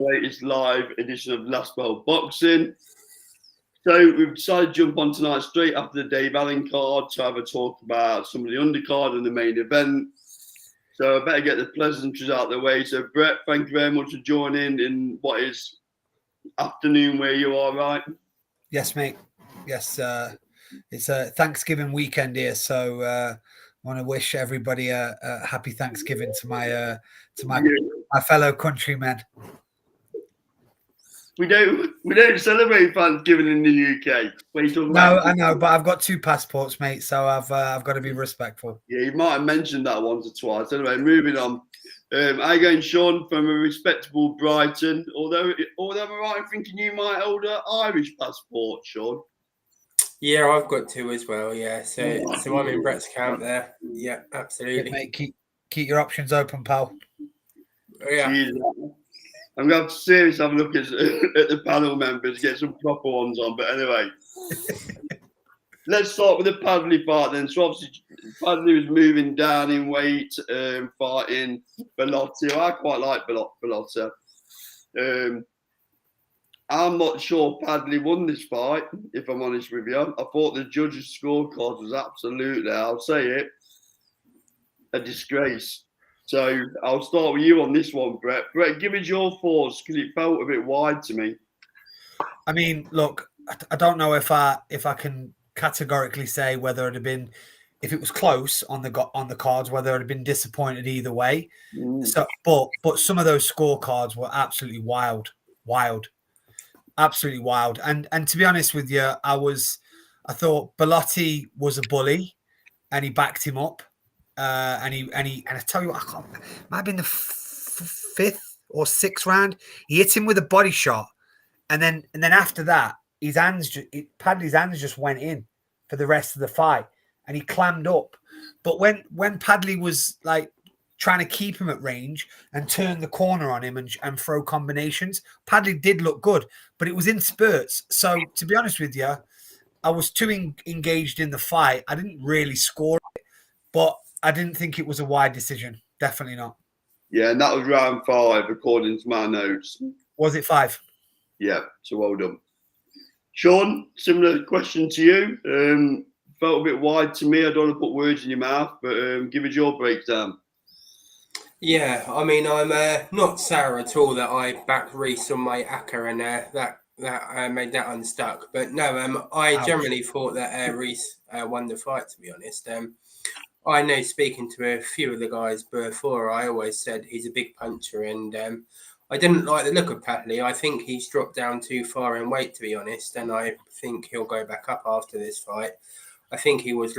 latest live edition of Last World Boxing. So we've decided to jump on tonight straight after the Dave Allen card to have a talk about some of the undercard and the main event. So I better get the pleasantries out of the way. So Brett, thank you very much for joining in what is afternoon where you are, right? Yes, mate. Yes, it's a Thanksgiving weekend here, so I want to wish everybody a happy Thanksgiving to my fellow countrymen. We don't celebrate Thanksgiving in the UK. What are you talking about? I know, but I've got 2 passports, mate, so I've got to be respectful. Yeah, you might have mentioned that once or twice. Anyway, moving on. I going Sean from a respectable Brighton. Although I'm right in thinking you might hold an Irish passport, Sean. Yeah, I've got 2 as well. Yeah, so I'm in Brett's camp there. Yeah, absolutely. Yeah, mate, keep your options open, pal. Yeah. Jeez, I'm going to have to seriously have a look at the panel members, get some proper ones on. But anyway, let's start with the Padley part then. So obviously, Padley was moving down in weight, fighting Bellotti. I quite like Bellotti. I'm not sure Padley won this fight, if I'm honest with you. I thought the judges' scorecard was absolutely, I'll say it, a disgrace. So I'll start with you on this one, Brett. Brett, give us your thoughts because it felt a bit wide to me. I mean, look, I don't know if I can categorically say whether it'd have been, if it was close on the cards, whether it'd have been disappointed either way. So, but some of those scorecards were absolutely wild, absolutely wild. And to be honest with you, I thought Bellotti was a bully, and he backed him up. And I tell you what, might have been the 5th or 6th round. He hit him with a body shot, and then after that, Padley's hands just went in for the rest of the fight, and he clammed up. But when Padley was like trying to keep him at range and turn the corner on him and throw combinations, Padley did look good, but it was in spurts. So to be honest with you, I was too engaged in the fight. I didn't really score it, but I didn't think it was a wide decision. Definitely not. Yeah, and that was round 5, according to my notes. Was it 5? Yeah, so well done. Sean, similar question to you. Felt a bit wide to me. I don't want to put words in your mouth, but give us your breakdown. Yeah, I mean, I'm not sour at all that I backed Reese on my ACCA and that made that unstuck. But no, I generally thought that Reese won the fight, to be honest. I know, speaking to a few of the guys before, I always said he's a big puncher, and I didn't like the look of Padley. I think he's dropped down too far in weight, to be honest, and I think he'll go back up after this fight. I think he was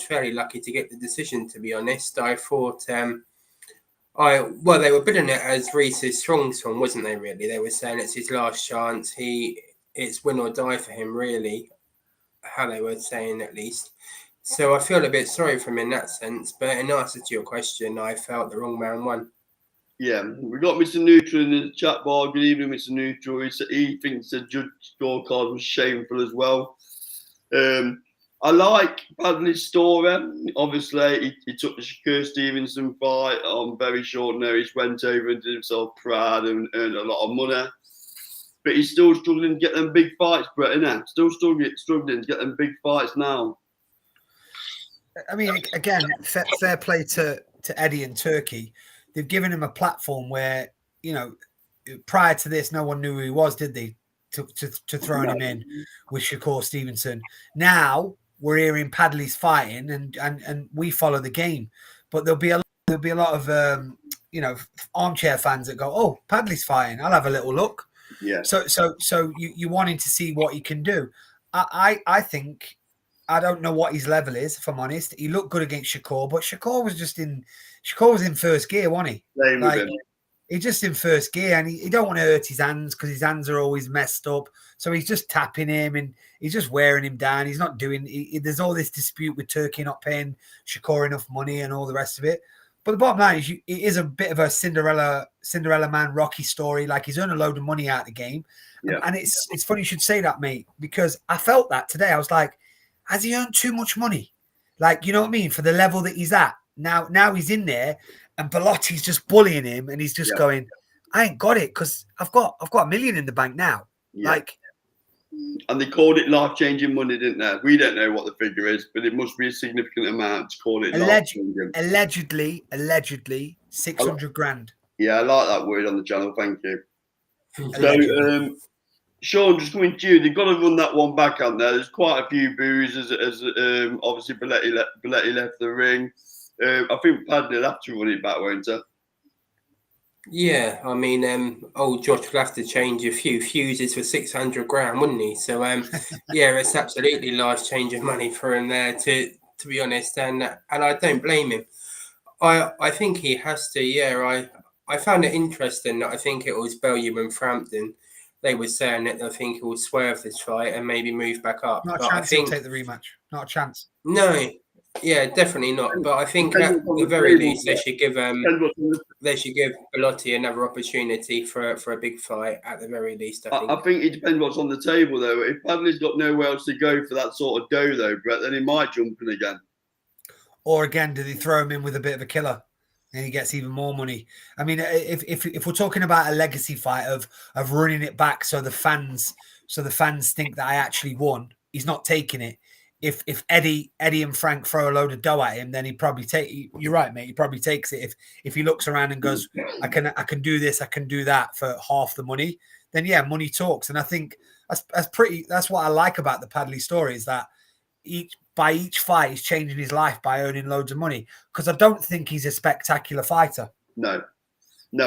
fairly lucky to get the decision, to be honest. I thought they were bidding it as Reese's strong, wasn't they? Really, they were saying it's his last chance. It's win or die for him, really. How they were saying, at least. So I feel a bit sorry for him in that sense. But in answer to your question, I felt the wrong man won. Yeah, we got Mr. Neutral in the chat bar. Good evening, Mr. Neutral. He thinks the judge scorecard was shameful as well. I like Padley's story. Obviously, he took the Shakur Stevenson fight on very short notice, went over and did himself proud and earned a lot of money. But he's still struggling to get them big fights, Brett, isn't he? Still struggling to get them big fights now. I mean, again, fair play to Eddie and Turkey. They've given him a platform where, prior to this, no one knew who he was, did they? To throwing him in with Shakur Stevenson. Now we're hearing Padley's fighting, and we follow the game. But there'll be a lot of armchair fans that go, "Oh, Padley's fighting. I'll have a little look." Yeah. So you wanting to see what he can do. I think, I don't know what his level is, if I'm honest. He looked good against Shakur, but Shakur was in first gear, wasn't he? Same with him. He's just in first gear, and he don't want to hurt his hands because his hands are always messed up. So he's just tapping him, and he's just wearing him down. He's not doing. There's all this dispute with Turkey not paying Shakur enough money and all the rest of it. But the bottom line is, it is a bit of a Cinderella Man Rocky story. Like, he's earned a load of money out of the game, and it's funny you should say that, mate, because I felt that today. I was like, has he earned too much money? Like, you know what I mean, for the level that he's at now. Now he's in there. And Bellotti's just bullying him, and he's just going, I ain't got it because I've got $1 million in the bank now. Yeah. Like, and they called it life-changing money, didn't they? We don't know what the figure is, but it must be a significant amount to call it life-changing. Allegedly 600 grand. Yeah, I like that word on the channel. Thank you. So, Sean, just coming to you, they've got to run that one back on there. There's quite a few boos as obviously Belletti left the ring. I think Padley will have to run it back, won't he? Yeah, I mean, old Josh will have to change a few fuses for 600 grand, wouldn't he? So, yeah, it's absolutely life-changing money for him there, to be honest, and I don't blame him. I think he has to. Yeah, I found it interesting that I think it was Belgium and Frampton. They were saying that I think he will swerve this fight and maybe move back up. Not a chance he'll take the rematch. Not a chance. No, yeah, definitely not. But I think at the very least they should give Bellotti another opportunity for a big fight. At the very least, I think it depends what's on the table though. If Padley's got nowhere else to go for that sort of dough though, Brett, then he might jump in again. Or again, do they throw him in with a bit of a killer? And he gets even more money. I mean, if we're talking about a legacy fight of running it back so the fans think that I actually won, he's not taking it. If Eddie and Frank throw a load of dough at him, then he probably take. You're right, mate. He probably takes it. If he looks around and goes, I can do this, I can do that for half the money, then yeah, money talks. And I think that's what I like about the Padley story is that each fight he's changing his life by earning loads of money, because I don't think he's a spectacular fighter. No,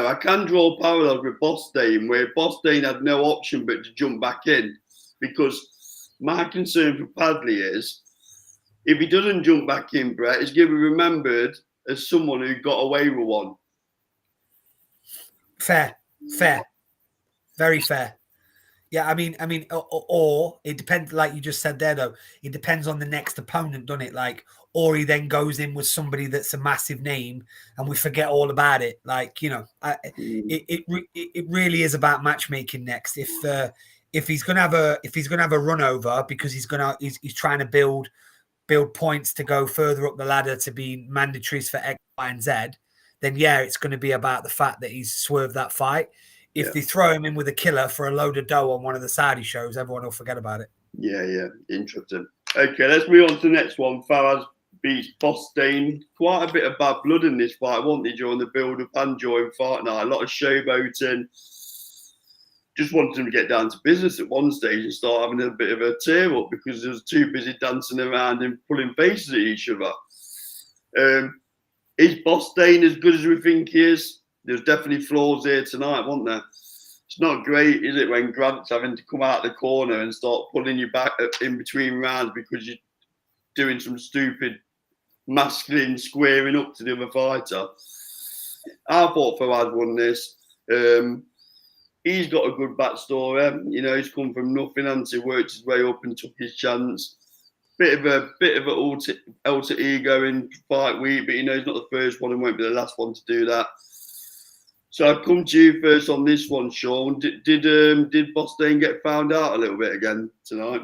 I can draw parallels with Bostein, where Bostein had no option but to jump back in, because my concern for Padley is if he doesn't jump back in, Brett, he's going to be remembered as someone who got away with one. Fair, very fair. Yeah, I mean, or it depends, like you just said there, though. It depends on the next opponent, doesn't it? Like, or he then goes in with somebody that's a massive name, and we forget all about it. Like, you know, it really is about matchmaking next. If he's gonna have a run over because he's trying to build points to go further up the ladder to be mandatories for X, Y, and Z, then yeah, it's going to be about the fact that he's swerved that fight. If they throw him in with a killer for a load of dough on one of the Saudi shows, everyone will forget about it. Yeah. Interesting. Okay, let's move on to the next one. Faraz beats Bostein. Quite a bit of bad blood in this fight, wasn't there, during the build-up and during fight night? A lot of showboating. Just wanted him to get down to business at one stage and start having a bit of a tear-up because he was too busy dancing around and pulling faces at each other. Is Bostein as good as we think he is? There's definitely flaws here tonight, wasn't there? It's not great, is it, when Grant's having to come out the corner and start pulling you back in between rounds because you're doing some stupid masculine squaring up to the other fighter. I thought Fawad won this. He's got a good backstory. You know, he's come from nothing and he worked his way up and took his chance. Bit of an alter ego in fight week, but you know he's not the first one and won't be the last one to do that. So I've come to you first on this one, Sean. Did Bostein get found out a little bit again tonight?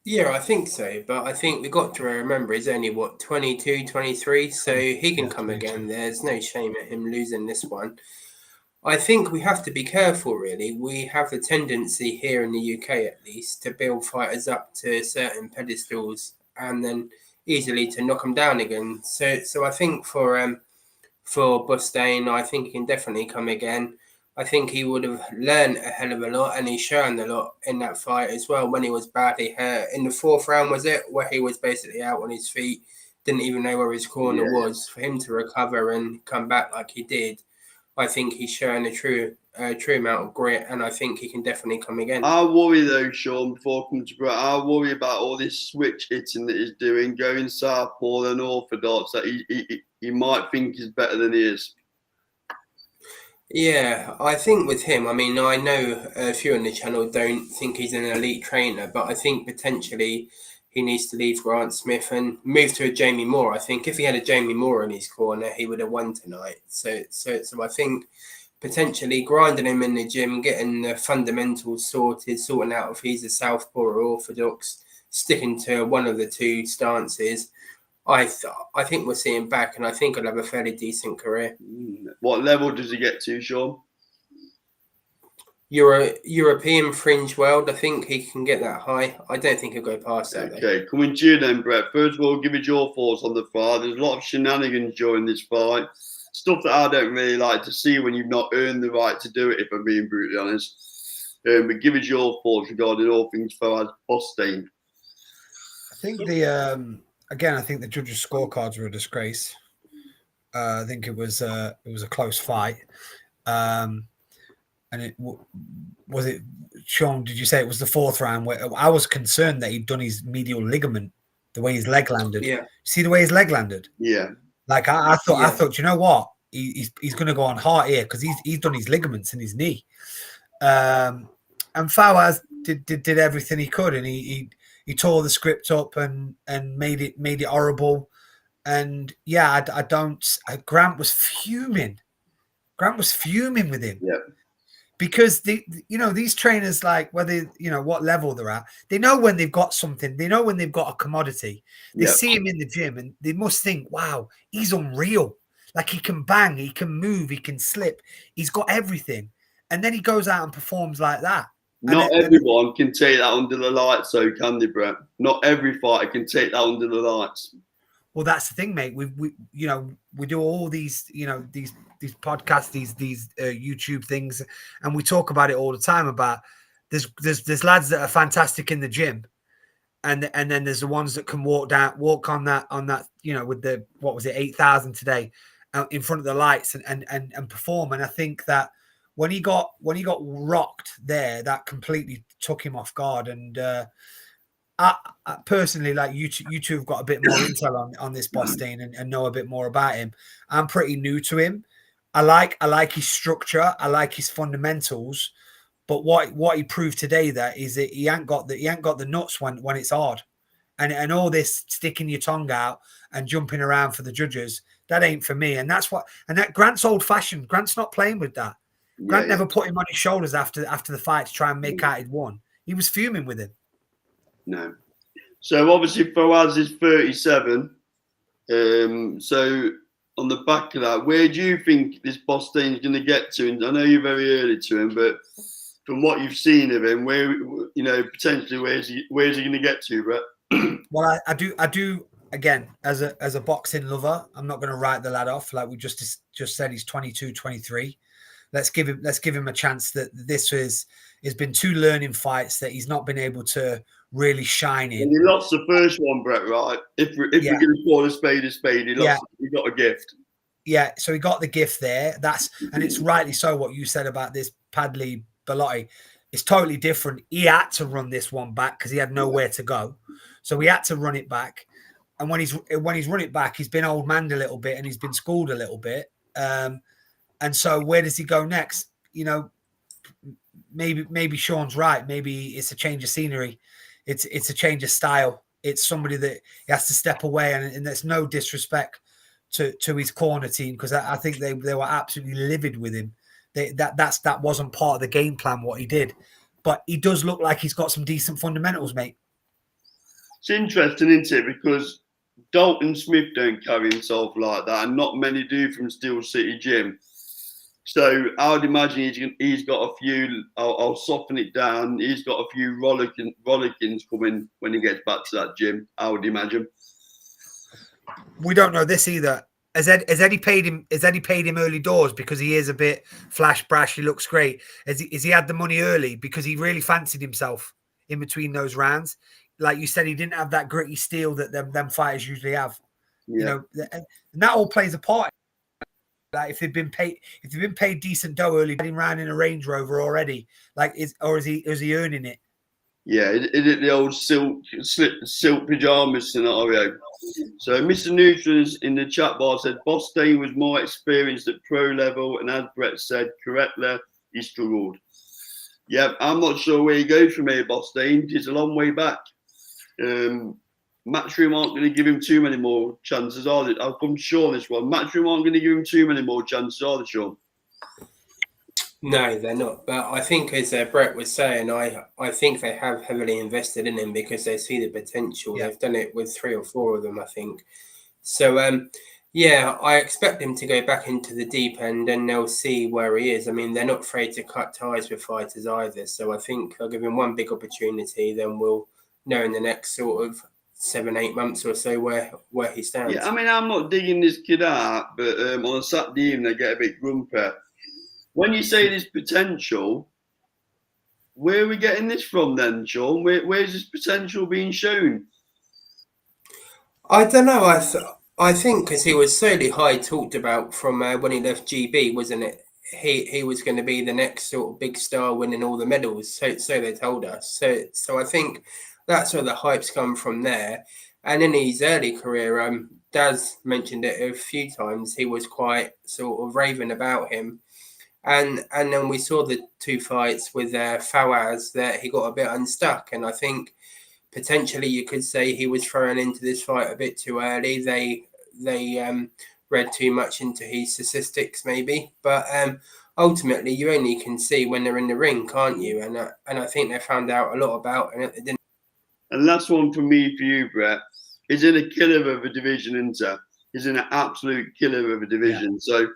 Yeah, I think so. But I think we got to remember he's only, 22, 23? So he can come again. There's no shame at him losing this one. I think we have to be careful, really. We have the tendency here in the UK, at least, to build fighters up to certain pedestals and then easily to knock them down again. So I think for Bostein, I think he can definitely come again. I think he would have learned a hell of a lot, and he's shown a lot in that fight as well when he was badly hurt. In the fourth round, was it, where he was basically out on his feet, didn't even know where his corner was. For him to recover and come back like he did, I think he's shown a true amount of grit, and I think he can definitely come again. I worry though, Sean, before I come to Brett, I worry about all this switch hitting that he's doing, going southpaw and orthodox, that he might think he's better than he is. Yeah, I think with him, I mean, I know a few on the channel don't think he's an elite trainer, but I think potentially he needs to leave Grant Smith and move to a Jamie Moore. I think if he had a Jamie Moore in his corner, he would have won tonight. So I think potentially grinding him in the gym, getting the fundamentals sorting out if he's a southpaw or orthodox, sticking to one of the two stances, I think we'll see him back, and I think he'll have a fairly decent career. What level does he get to, Sean? European fringe world, I think he can get that high. I don't think he'll go past that. Okay, coming to you then, Brett. First of all, give us your thoughts on the fight. There's a lot of shenanigans during this fight. Stuff that I don't really like to see when you've not earned the right to do it, if I'm being brutally honest. But give us your thoughts regarding all things Fawaz Bostain. I think I think the judges' scorecards were a disgrace. I think it was a close fight. And it was it, Sean, did you say it was the fourth round where I was concerned that he'd done his medial ligament, the way his leg landed? Yeah. See the way his leg landed? Yeah. Like I thought, you know what? He's going to go on heart here because he's done his ligaments in his knee. And Fawaz did everything he could, and he tore the script up and made it horrible. And yeah, Grant was fuming. Grant was fuming with him. Yeah. Because these trainers, like whether what level they're at, they know when they've got something. They know when they've got a commodity. They see him in the gym and they must think, "Wow, he's unreal! Like he can bang, he can move, he can slip. He's got everything." And then he goes out and performs like that. Not everyone can take that under the lights, though, can they, Brett? Not every fighter can take that under the lights. Well, that's the thing, mate. We do all these these podcasts, these YouTube things, and we talk about it all the time. About there's lads that are fantastic in the gym, and then there's the ones that can walk on that with the 8,000 today in front of the lights and perform. And I think that when he got rocked there, that completely took him off guard. And I personally, like you two have got a bit more intel on this Bostain and know a bit more about him. I'm pretty new to him. I like his structure. I like his fundamentals. But what he proved today that is that he ain't got the nuts when it's hard, and all this sticking your tongue out and jumping around for the judges, that ain't for me. And that Grant's old fashioned. Grant's not playing with that. Grant never put him on his shoulders after the fight to try and make out he'd won. He was fuming with him. No. So obviously Fawaz is 37. So on the back of that, where do you think this Bostain's going to get to? And I know you're very early to him, but from what you've seen of him, where potentially where's he going to get to, Brett? Well, I do again as a boxing lover. I'm not going to write the lad off like we just said. He's 22, 23. Let's give him a chance. That this has been 2 learning fights that he's not been able to really shine in. And he lost the first one, Brett, right? If we're going to call a spade, he lost. He got a gift. Yeah, so he got the gift there. And it's rightly so what you said about this Padley Bellotti. It's totally different. He had to run this one back because he had nowhere to go. So he had to run it back. And when he's run it back, he's been old manned a little bit and he's been schooled a little bit. And so where does he go next? Maybe Sean's right. Maybe it's a change of scenery. It's a change of style. It's somebody that he has to step away, and there's no disrespect to his corner team because I think they were absolutely livid with him. That wasn't part of the game plan what he did, but he does look like he's got some decent fundamentals, mate. It's interesting, isn't it? Because Dalton Smith don't carry himself like that, and not many do from Steel City Gym. So I would imagine he's got a few. I'll soften it down. He's got a few rollickings coming when he gets back to that gym. I would imagine. We don't know this either. Has Eddie paid him? Has Eddie paid him early doors because he is a bit flash brash? He looks great. Has he had the money early because he really fancied himself in between those rounds? Like you said, he didn't have that gritty steel that them fighters usually have. Yeah. And that all plays a part. Like if they've been paid decent dough early, getting around in a Range Rover already, is he earning it? Yeah, is it the old silk pajamas scenario? So Mr. Nutrens in the chat bar said Bostain was more experienced at pro level, and as Brett said correctly, he struggled. Yeah, I'm not sure where he goes from here, Bostain. He's a long way back. Matchroom aren't going to give him too many more chances, are they? I'll come to Sean this one. Matchroom aren't going to give him too many more chances, are they, Sean? No, they're not. But I think, as Brett was saying, I think they have heavily invested in him because they see the potential. Yeah. They've done it with 3 or 4 of them, I think. So yeah, I expect him to go back into the deep end, and they'll see where he is. I mean, they're not afraid to cut ties with fighters either. So I think I'll give him one big opportunity, then we'll know in the next sort of 7-8 months or so where he stands. Yeah, I mean, I'm not digging this kid out, but on a Saturday evening, they get a bit grumpy. When you say there's potential, where are we getting this from then, Sean? Where's this potential being shown? I don't know. I think because he was solely high talked about from when he left GB, wasn't it? He was going to be the next sort of big star, winning all the medals. So they told us. So I think that's where the hype's come from there. And in his early career, Daz mentioned it a few times. He was quite sort of raving about him. And then we saw the two fights with Fawaz that he got a bit unstuck. And I think potentially you could say he was thrown into this fight a bit too early. They read too much into his statistics maybe. But ultimately you only can see when they're in the ring, can't you? And I think they found out a lot about him. They didn't. And last one from me for you, Brett. He's in a killer of a division, isn't he? He's in an absolute killer of a division. Yeah. So,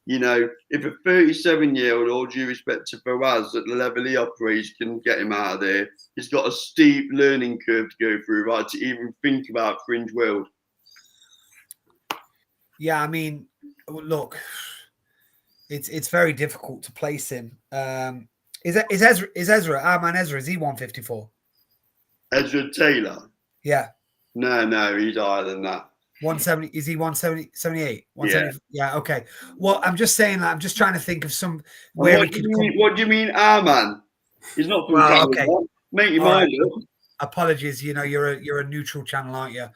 you know, if a 37-year-old, all due respect to Fawaz, at the level he operates, can get him out of there, he's got a steep learning curve to go through, right, to even think about Fringe World. Yeah, I mean, look, it's very difficult to place him. Is Ezra, Arman Ezra, is he 154? Ezra Taylor? Yeah. No, he's higher than that. 170, is he 170, 78? Yeah, okay. Well, I'm just saying that I'm just trying to think of some where what do you mean, Arman? He's not from Canada. Okay. Make your mind up. Apologies, you know, you're a neutral channel, aren't you?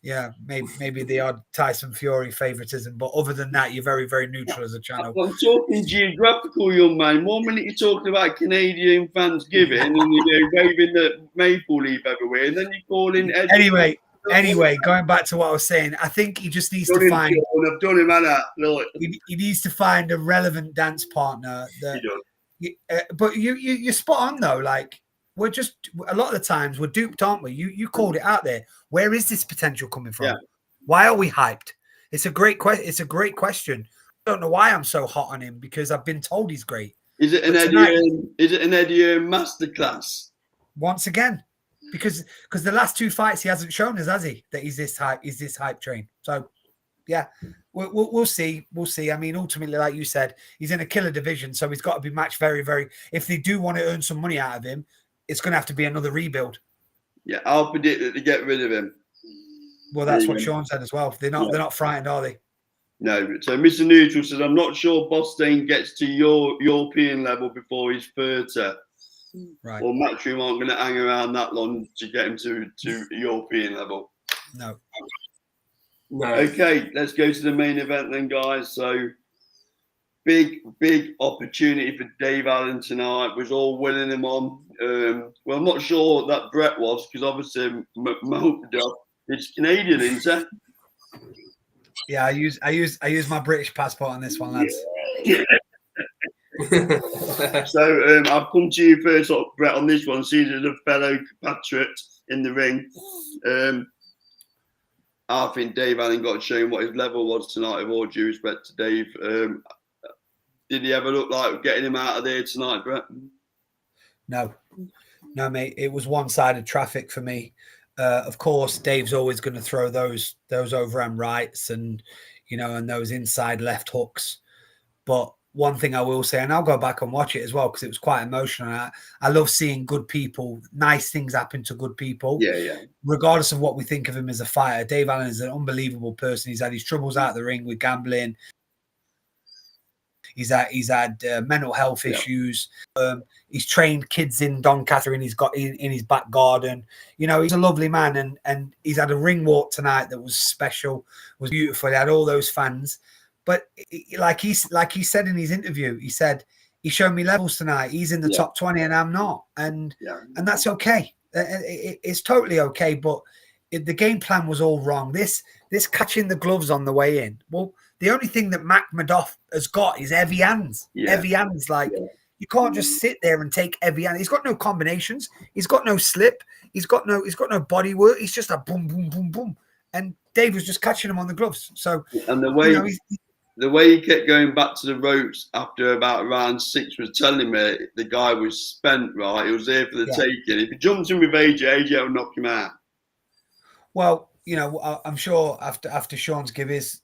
Yeah, maybe the odd Tyson Fury favoritism, but other than that, you're very, very neutral as a channel. I'm talking geographical, young man. 1 minute you're talking about Canadian Thanksgiving and you're waving the maple leaf everywhere, and then you're calling Anyway, going back to what I was saying, I think he just needs to find. I've done him, Anna. He needs to find a relevant dance partner. But you're spot on though. Like, we're just a lot of the times we're duped, aren't we? You called it out there. Where is this potential coming from? Yeah. Why are we hyped? It's a great question. It's a great question. I don't know why I'm so hot on him, because I've been told he's great. Is it an Eddie masterclass? Once again. Because the last two fights he hasn't shown us, has he, that he's this hype train. So yeah, we'll see. We'll see. I mean, ultimately, like you said, he's in a killer division, so he's got to be matched very, very. If they do want to earn some money out of him, it's going to have to be another rebuild. Yeah, I'll predict that they get rid of him. Well, that's what Sean said as well. They're not frightened, are they? No. So Mr. Neutral says, I'm not sure Bostein gets to your European level before he's 30. Right. Or Matchroom aren't going to hang around that long to get him to European level. No. Okay, let's go to the main event then, guys. So big opportunity for Dave Allen tonight. Was all winning him on. Well, I'm not sure that Brett was, because obviously Makhmudov is Canadian, isn't he? Yeah, I use my British passport on this one, lads. Yeah. So I'll come to you first, Brett, on this one. Seeing as a fellow compatriot in the ring, I think Dave Allen got shown what his level was tonight. With all due respect to Dave, did he ever look like getting him out of there tonight, Brett? No, mate. It was one-sided traffic for me. Of course, Dave's always going to throw those overhand rights and those inside left hooks, but one thing I will say, and I'll go back and watch it as well because it was quite emotional. I love seeing good people, nice things happen to good people. Yeah. Regardless of what we think of him as a fighter, Dave Allen is an unbelievable person. He's had his troubles out of the ring with gambling. He's had mental health issues. He's trained kids in Doncaster he's got in his back garden. He's a lovely man, and he's had a ring walk tonight that was special, was beautiful. He had all those fans. But like he said in his interview, he said he showed me levels tonight. He's in the top 20 and I'm not, and that's okay. It's totally okay. But the game plan was all wrong. This catching the gloves on the way in. Well, the only thing that Makhmudov has got is heavy hands. Yeah. Heavy hands, you can't just sit there and take heavy hands. He's got no combinations. He's got no slip. He's got no body work. He's just a boom, boom, boom, boom. And Dave was just catching him on the gloves. So, and the way he kept going back to the ropes after about round 6 was telling me the guy was spent, right? He was there for the taking. If he jumps in with AJ will knock him out. Well, I'm sure after Sean's give his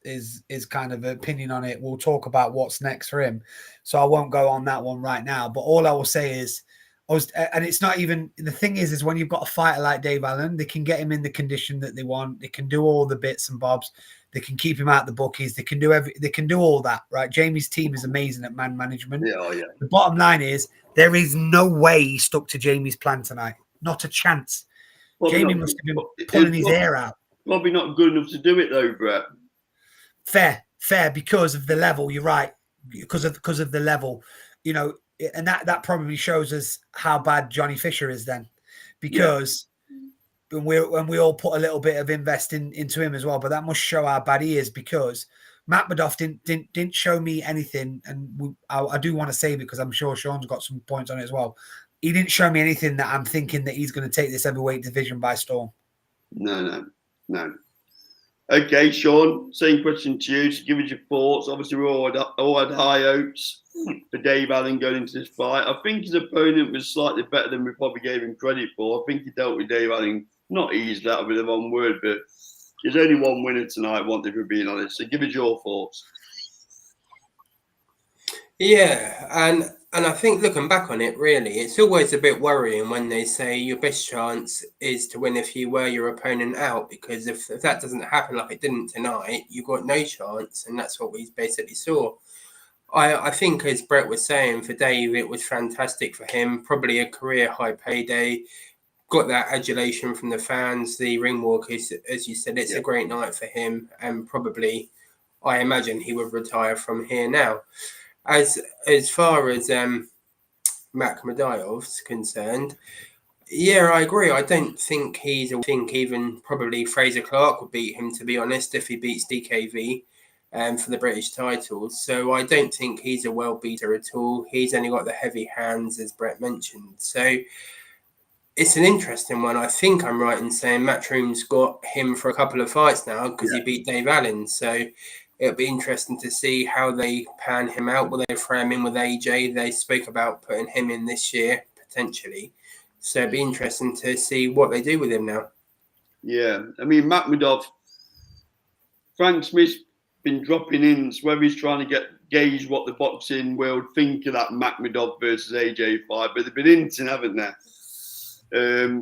kind of opinion on it, we'll talk about what's next for him. So I won't go on that one right now. But all I will say is, and it's not even, the thing is when you've got a fighter like Dave Allen, they can get him in the condition that they want. They can do all the bits and bobs. They can keep him out the bookies. They can do all that, right? Jamie's team is amazing at man management. Yeah. The bottom line is there is no way he stuck to Jamie's plan tonight. Not a chance. Jamie must have been pulling his hair out. Probably not good enough to do it though, Brett. Fair, because of the level. You're right, because of the level, and that probably shows us how bad Johnny Fisher is then, because when we all put a little bit of investing into him as well, but that must show how bad he is, because Makhmudov didn't show me anything, and I do want to say, because I'm sure Sean's got some points on it as well. He didn't show me anything that I'm thinking that he's going to take this heavyweight division by storm. No. Okay, Sean, same question to you. Just give us your thoughts. Obviously, we all had high hopes for Dave Allen going into this fight. I think his opponent was slightly better than we probably gave him credit for. I think he dealt with Dave Allen, not easily, that would be the wrong word, but there's only one winner tonight, if we're being honest. So give us your thoughts. Yeah, and I think looking back on it, really, it's always a bit worrying when they say your best chance is to win if you wear your opponent out, because if that doesn't happen like it didn't tonight, you've got no chance, and that's what we basically saw. I think, as Brett was saying, for Dave, it was fantastic for him, probably a career high payday, got that adulation from the fans, the ring walkers, as you said, it's a great night for him, and probably, I imagine he would retire from here now. As far as Makhmudov's concerned, yeah, I agree. I don't think I think even probably Fraser Clark would beat him, to be honest, if he beats DKV for the British titles. So I don't think he's a well beater at all. He's only got the heavy hands, as Brett mentioned. So it's an interesting one. I think I'm right in saying Matchroom's got him for a couple of fights now because he beat Dave Allen. So it'll be interesting to see how they pan him out. Will they throw him in with AJ? They spoke about putting him in this year, potentially. So it'll be interesting to see what they do with him now. Yeah. I mean, Makhmudov, Frank Smith's been dropping in, so whether he's trying to gauge what the boxing world think of that Makhmudov versus AJ fight, but they've been hinting, haven't they?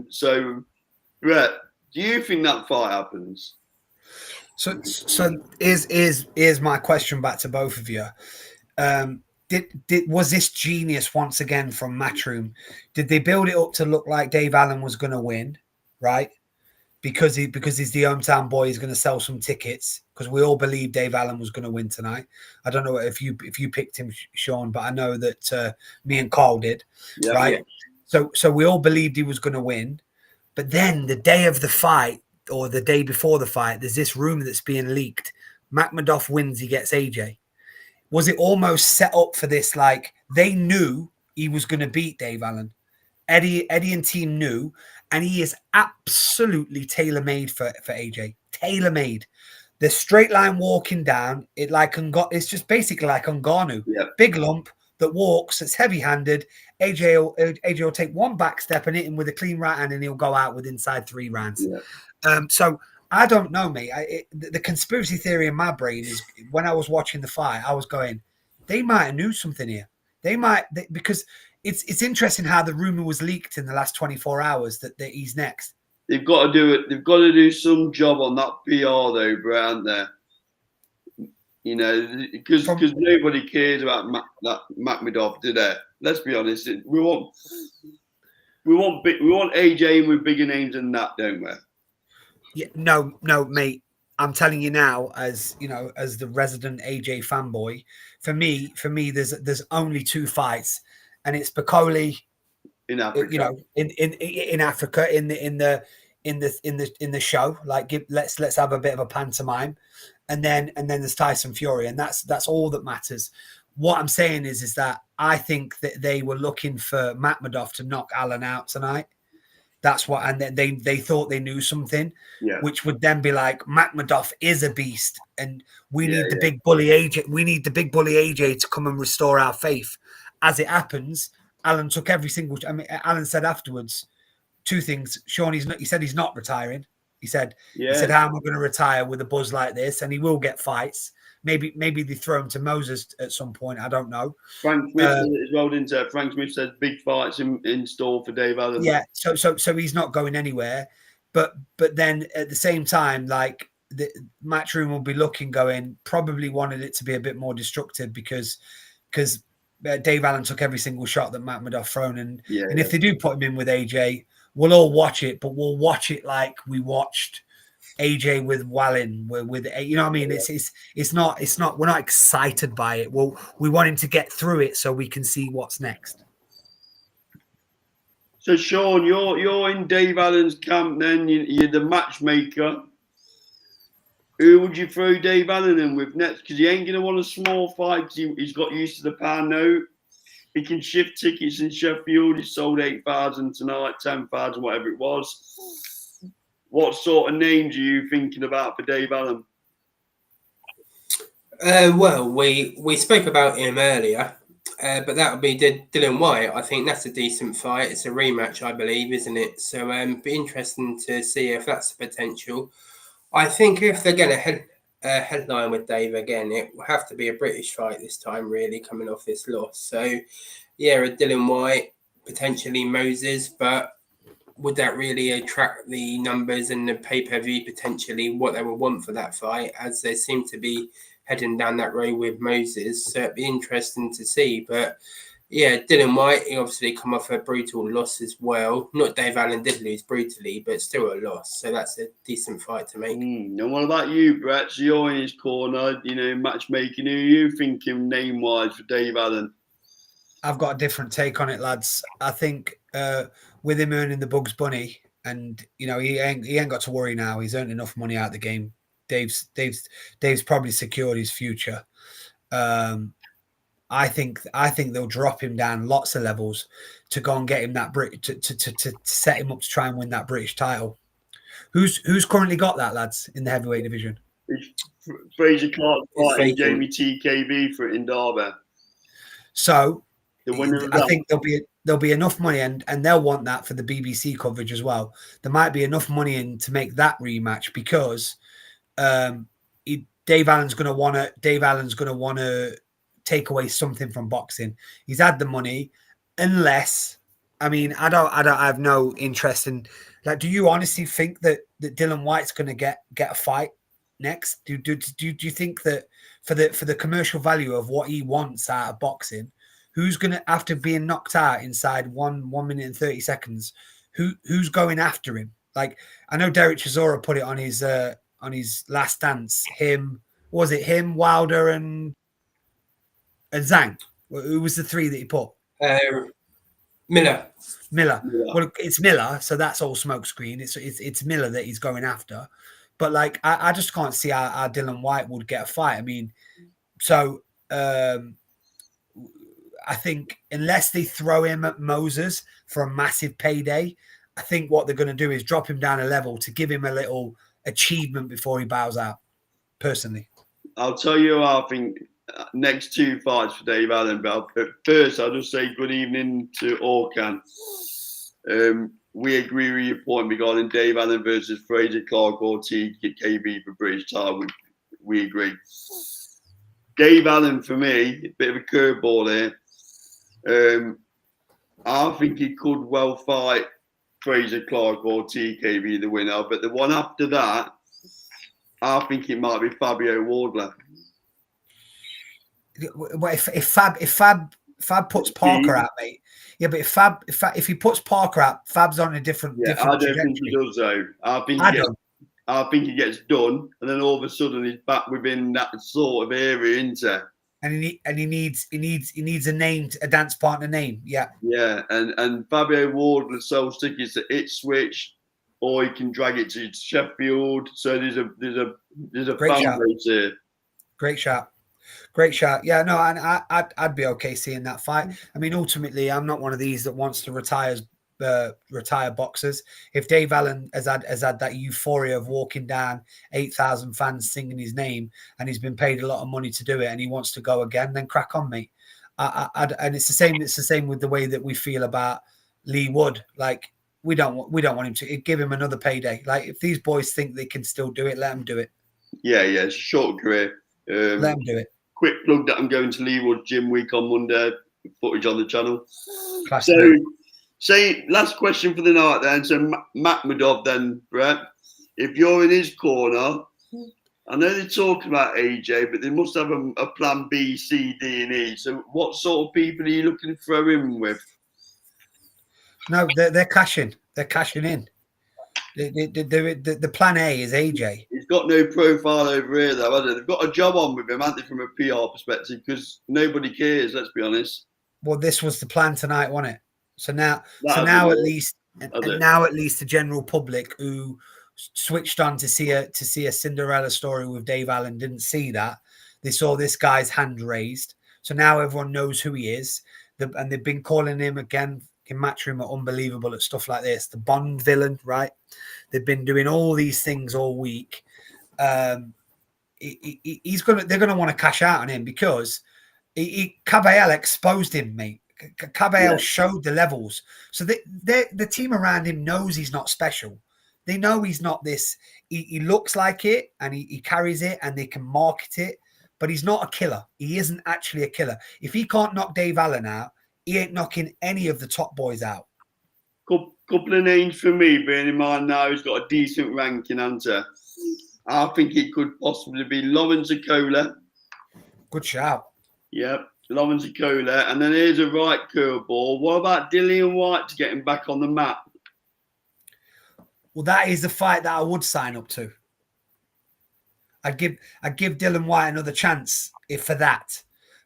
So, Brett, do you think that fight happens? So here's my question back to both of you. Was this genius once again from Matchroom? Did they build it up to look like Dave Allen was going to win, right? Because he's the hometown boy, he's going to sell some tickets. Because we all believe Dave Allen was going to win tonight. I don't know if you picked him, Sean, but I know that me and Carl did, right? Yeah. So we all believed he was going to win, but then the day of the fight, or the day before the fight, there's this rumor that's being leaked. Makhmudov wins, he gets AJ. Was it almost set up for this? Like, they knew he was going to beat Dave Allen. Eddie and team knew, and he is absolutely tailor-made for AJ. Tailor-made. The straight line walking down, it's just basically like Ngannou. Yeah. Big lump that walks, it's heavy-handed. AJ will take one back step and hit him with a clean right hand, and he'll go out with inside 3 rounds. Yeah. So I don't know, mate. The conspiracy theory in my brain is, when I was watching the fight, I was going, they might have knew something here. Because it's interesting how the rumor was leaked in the last 24 hours that he's next. They've got to do it. They've got to do some job on that PR though, Brett, aren't they? You know, because nobody cares about that Makhmudov, do they? Let's be honest. We want AJ with bigger names than that, don't we? Yeah, no, mate. I'm telling you now, as you know, as the resident AJ fanboy, for me, there's only 2 fights, and it's Bacoli in Africa. You know, in Africa, in the show. Like, let's have a bit of a pantomime, and then there's Tyson Fury, and that's all that matters. What I'm saying is that I think that they were looking for Makhmudov to knock Allen out tonight. That's what, and then they thought they knew something, Yeah. which would then be like Makhmudov is a beast, and we Yeah, need the big bully AJ. We need the big bully AJ to come and restore our faith. As it happens, Alan took every single. I mean, Alan said afterwards two things. Sean, he said he's not retiring. He said how am I going to retire with a buzz like this? And he will get fights. Maybe they throw him to Moses at some point. I don't know. Frank Smith said it as well, didn't he? Frank Smith said big fights in store for Dave Allen. Yeah, so he's not going anywhere. But then at the same time, like the Matchroom will be looking, going, probably wanted it to be a bit more destructive because Dave Allen took every single shot that Makhmudov thrown, and if they do put him in with AJ, we'll all watch it, but we'll watch it like we watched AJ with Wallin, with you know what I mean? It's not we're not excited by it. We want him to get through it so we can see what's next. So Sean, you're in Dave Allen's camp then, you're the matchmaker. Who would you throw Dave Allen in with next? Because he ain't going to want a small fight. He's got used to the pound note. He can shift tickets in Sheffield. He sold 8,000 tonight, 10,000, whatever it was. What sort of names are you thinking about for Dave Allen? Well, we spoke about him earlier, but that would be Dylan White. I think that's a decent fight. It's a rematch, I believe, isn't it? So be interesting to see if that's a potential. I think if they're going to headline with Dave again, it will have to be a British fight this time, really, coming off this loss. So, yeah, a Dylan White, potentially Moses, but would that really attract the numbers and the pay-per-view, potentially, what they would want for that fight, as they seem to be heading down that road with Moses? So it'd be interesting to see. But, yeah, Dylan White, he obviously come off a brutal loss as well. Not Dave Allen did lose brutally, but still a loss. So that's a decent fight to make. And what about you, Brett? So you're in his corner, matchmaking. Who are you thinking name-wise for Dave Allen? I've got a different take on it, lads. I think with him earning the Bugs Bunny, and he ain't got to worry now. He's earned enough money out of the game. Dave's probably secured his future. I think they'll drop him down lots of levels to go and get him that to set him up to try and win that British title. Who's currently got that, lads, in the heavyweight division? Fraser Clark fighting Jamie TKB for it in Derby. So the winner I think there'll be enough money, and they'll want that for the BBC coverage as well. There might be enough money in to make that rematch because Dave Allen's going to want to take away something from boxing. He's had the money, unless I have no interest in, like, do you honestly think that Dylan White's going to get a fight next? Do you think that for the commercial value of what he wants out of boxing, who's going to, after being knocked out inside 1 minute and 30 seconds, who's going after him? Like, I know Derek Chisora put it on his last dance. Him, Wilder and Zhang? Who was the three that he put? Miller. Well, it's Miller, so that's all smokescreen. It's Miller that he's going after. But like, I just can't see how Dylan White would get a fight. I mean, so I think unless they throw him at Moses for a massive payday, I think what they're going to do is drop him down a level to give him a little achievement before he bows out. Personally, I'll tell you, I think next two fights for Dave Allen. But first, I'll just say good evening to Orkan. We agree with your point regarding Dave Allen versus Fraser Clark or TKB for British title. We agree. Dave Allen, for me, a bit of a curveball here. I think he could well fight Fraser Clark or TKB, the winner. But the one after that, I think it might be Fabio Wardley. If Fab puts Parker out, mate. Yeah, but if he puts Parker out, Fab's on a different. Yeah, I don't think he does though. I think he gets done, and then all of a sudden he's back within that sort of area, isn't he? And he needs a name, a dance partner name. Yeah. Yeah, and Fabio Wardley sells tickets to Ipswich, or he can drag it to Sheffield. So there's a fan base here. Great shot. Yeah, no, and I'd be okay seeing that fight. I mean, ultimately, I'm not one of these that wants to retire retired boxers. If Dave Allen has had that euphoria of walking down 8,000 fans singing his name, and he's been paid a lot of money to do it, and he wants to go again, then crack on, mate. And it's the same. It's the same with the way that we feel about Lee Wood. Like we don't want him to give him another payday. Like if these boys think they can still do it, let them do it. Yeah, it's a short career. Let them do it. Quick plug that I'm going to Leewood Gym Week on Monday. Footage on the channel. Class So, last question for the night then. So, Makhmudov then, Brett, if you're in his corner, I know they're talking about AJ, but they must have a plan B, C, D, and E. So, what sort of people are you looking to throw in with? No, they're cashing. They're cashing in. The plan A is AJ. He's got no profile over here, though, has he? They've got a job on with him, haven't they, from a PR perspective? Because nobody cares. Let's be honest. Well, this was the plan tonight, wasn't it? So now at least the general public who switched on to see a Cinderella story with Dave Allen didn't see that. They saw this guy's hand raised. So now everyone knows who he is, and they've been calling him again. In Matchroom are unbelievable at stuff like this. The Bond villain, right? They've been doing all these things all week. They're gonna want to cash out on him because Caballel exposed him, mate. Caballel showed the levels. So the team around him knows he's not special. They know he's not this. He looks like it and he carries it and they can market it, but he's not a killer. He isn't actually a killer. If he can't knock Dave Allen out, he ain't knocking any of the top boys out. Couple of names for me, bearing in mind now he's got a decent ranking answer. I think it could possibly be Lawrence Akola. Good shout. Yep, Lawrence Akola. And then here's a right curveball. What about Dillian White to get him back on the map? Well, that is the fight that I would sign up to. I'd give Dillian White another chance for that.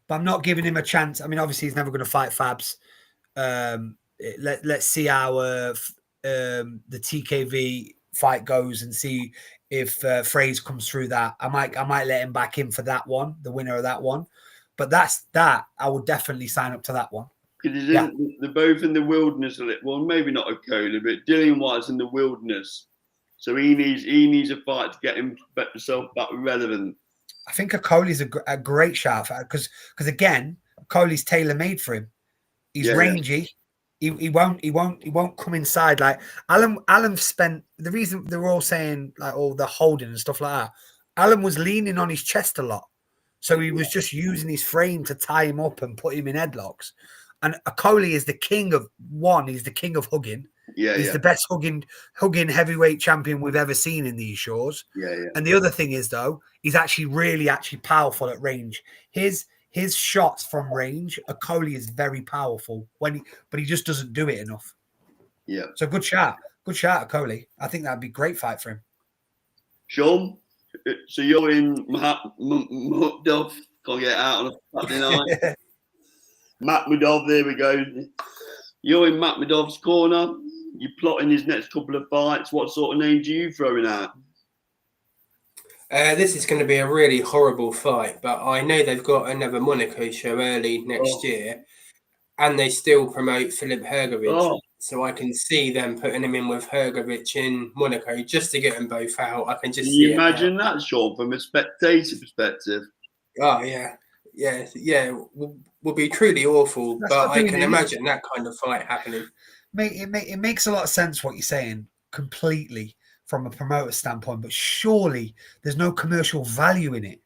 But I'm not giving him a chance. I mean, obviously, he's never going to fight Fabs. Let's see how the TKV fight goes and see if Fraze comes through that. I might let him back in for that one, the winner of that one. But that I would definitely sign up to that one. Because they're both in the wilderness a little. Well, maybe not Akola, but Dillian White's in the wilderness, so he needs a fight to get himself back relevant. I think Okoli's a great shout because again, Okoli's tailor made for him. He's rangy. Yeah. He won't come inside like Alan spent the reason they're all saying like the holding and stuff like that. Alan was leaning on his chest a lot, so he was just using his frame to tie him up and put him in headlocks. And Okoli is the king of He's the king of hugging. He's the best hugging heavyweight champion we've ever seen in these shows. And the other thing is, though, he's actually really powerful at range. His shots from range, Okoli is very powerful but he just doesn't do it enough. Yeah. So good shot, Okoli. I think that'd be a great fight for him. Sean, so you're in Makhmudov. Can't get out on a Saturday night. Makhmudov, there we go. You're in Makhmudov's corner. You're plotting his next couple of fights. What sort of names are you throwing out? This is going to be a really horrible fight, but I know they've got another Monaco show early next year, and they still promote Filip Hrgovic. So I can see them putting him in with Hrgovic in Monaco just to get them both out. I can just see imagine that, Sean, from a spectator perspective. Oh, yeah. Will be truly awful, but I can imagine that kind of fight happening. Mate, it makes a lot of sense what you're saying completely from a promoter standpoint, but surely there's no commercial value in it.